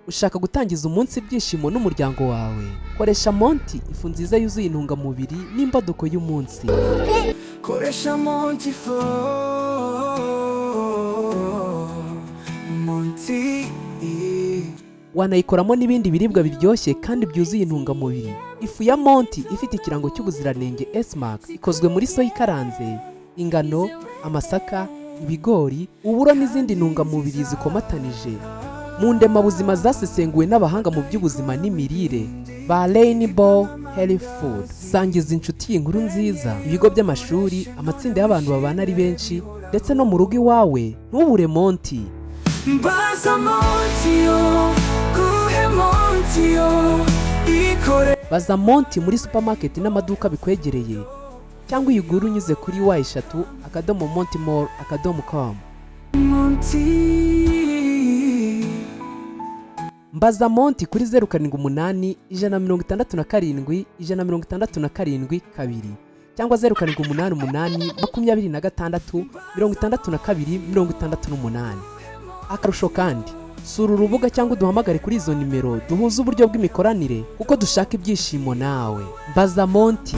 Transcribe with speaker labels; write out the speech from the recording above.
Speaker 1: Ushaka gutangiza umunsi ibyishimo n'umuryango wawe? Koresha MONTI, ifu nziza yuzuye intungamubiri n'imbaduko y'umunsi.
Speaker 2: Koresha MONTI MONTI.
Speaker 1: Wanayikoramo n'ibindi biribwa biryoshye kandi byuzuye intungamubiri. Ifu ya MONTI ifite ikirango cy'ubuziranenge S-Mark ikozwe muri soya ikaranze, ingano, amasaka, ibigori, uburo n'izindi ntungamubiri zikomatanije mu ndemabuzima zasesenguwe n'abahanga mu by'ubuzima n'imirire ba Rainbow Health Food. Sangiza inshuti y'inkuru nziza, ibigo by'amashuri, amatsinda y'abantu babana ari benshi ndetse no mu rugo iwawe. Ntubure MONTI.
Speaker 2: MBAZA MONTI kuhe MONTI ikore.
Speaker 1: Baza MONTI muri supermarket n'amaduka bikwegereye cyangwa uyigura unyuze kuri y3.montimall.com. Mbaza MONTI kuri 078 167 167 2 cyangwa 078 26 62 68. Akarusho kandi, sura urubuga cyangwa uduhamagare kuri izo nimero duhuza uburyo bw'imikoranire kuko dushaka ibyishimo nawe. Mbaza MONTI.